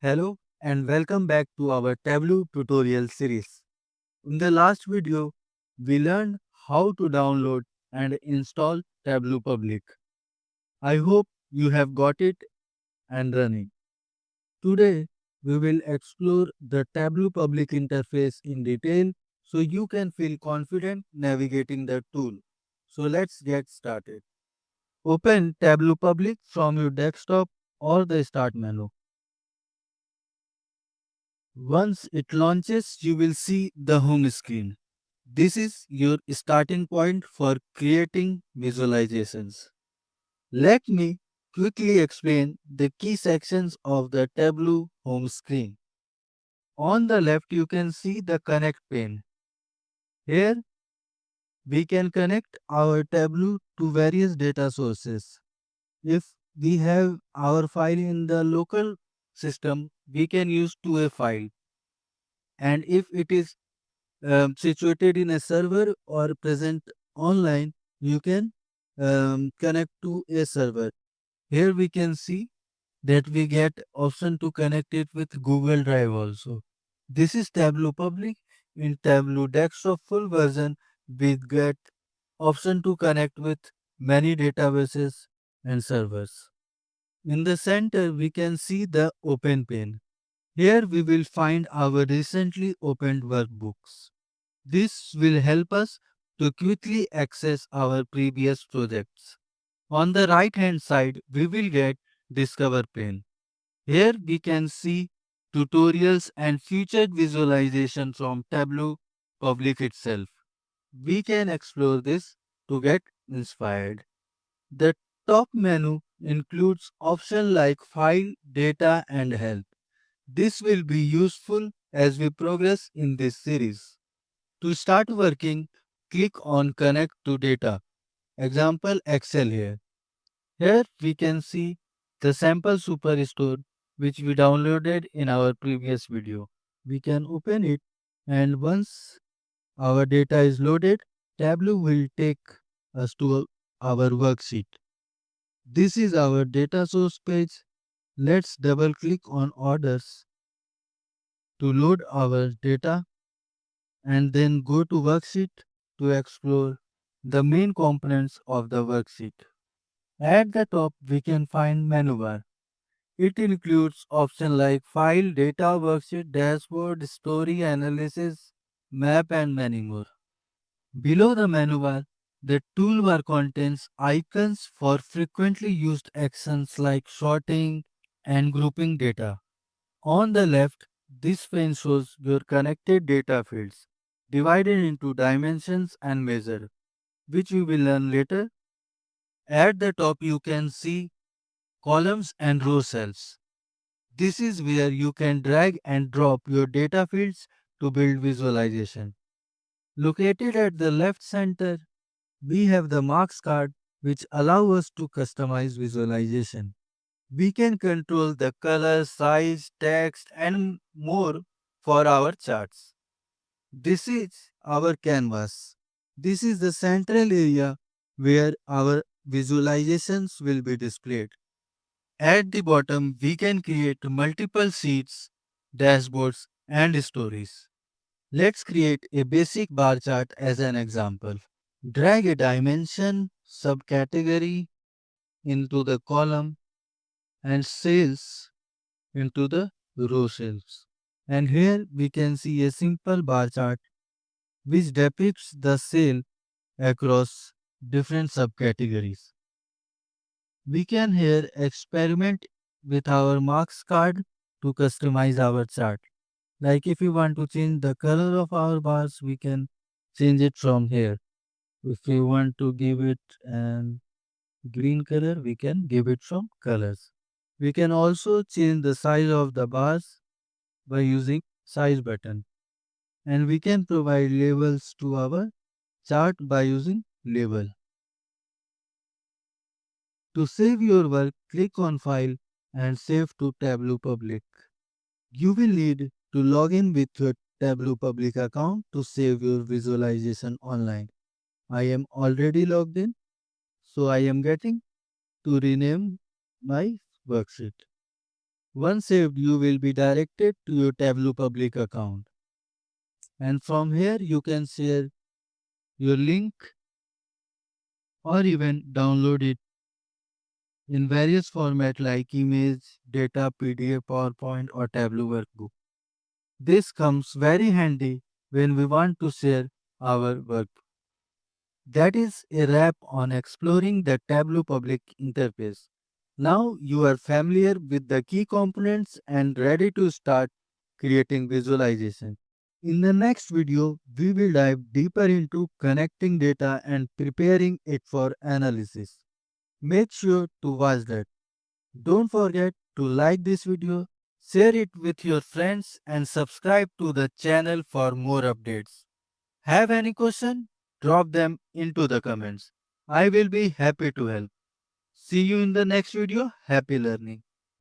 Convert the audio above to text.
Hello and welcome back to our Tableau tutorial series. In the last video, we learned how to download and install Tableau Public. I hope you have got it and running. Today, we will explore the Tableau Public interface in detail so you can feel confident navigating the tool. So let's get started. Open Tableau Public from your desktop or the Start menu. Once it launches, you will see the home screen. This is your starting point for creating visualizations. Let me quickly explain the key sections of the Tableau home screen. On the left, you can see the Connect pane. Here, we can connect our Tableau to various data sources. If we have our file in the local system, we can use to a file. And if it is situated in a server or present online, you can connect to a server. Here we can see that we get option to connect it with Google Drive also. This is Tableau Public. In Tableau Desktop full version, we get option to connect with many databases and servers. In the center, we can see the Open pane. Here we will find our recently opened workbooks. This will help us to quickly access our previous projects. On the right hand side, we will get Discover pane. Here we can see tutorials and featured visualization from Tableau Public itself. We can explore this to get inspired. The top menu includes options like File, Data and Help. This will be useful as we progress in this series. To start working, click on Connect to Data. Example Excel here. Here we can see the sample superstore which we downloaded in our previous video. We can open it, and once our data is loaded, Tableau will take us to our worksheet. This is our data source page. Let's double click on orders to load our data and then go to worksheet to explore the main components of the worksheet. At the top, we can find menu bar. It includes options like file, data, worksheet, dashboard, story, analysis, map, and many more. Below the menu bar, the toolbar contains icons for frequently used actions like sorting and grouping data. On the left, this pane shows your connected data fields divided into dimensions and measure, which we will learn later. At the top, you can see columns and row cells. This is where you can drag and drop your data fields to build visualization. Located at the left center, we have the marks card which allow us to customize visualization. We can control the color, size, text and more for our charts. This is our canvas. This is the central area where our visualizations will be displayed. At the bottom, we can create multiple sheets, dashboards, and stories. Let's create a basic bar chart as an example. Drag a dimension subcategory into the column and sales into the row cells. And here we can see a simple bar chart which depicts the sale across different subcategories. We can here experiment with our marks card to customize our chart. Like if we want to change the color of our bars, we can change it from here. If we want to give it an green color, we can give it from colors. We can also change the size of the bars by using size button. And we can provide labels to our chart by using label. To save your work, click on File and Save to Tableau Public. You will need to log in with your Tableau Public account to save your visualization online. I am already logged in, so I am getting to rename my worksheet. Once saved, you will be directed to your Tableau Public account. And from here, you can share your link or even download it in various formats like image, data, PDF, PowerPoint, or Tableau workbook. This comes very handy when we want to share our work. That is a wrap on exploring the Tableau Public Interface. Now you are familiar with the key components and ready to start creating visualization. In the next video, we will dive deeper into connecting data and preparing it for analysis. Make sure to watch that. Don't forget to like this video, share it with your friends and subscribe to the channel for more updates. Have any question? Drop them into the comments. I will be happy to help. See you in the next video. Happy learning.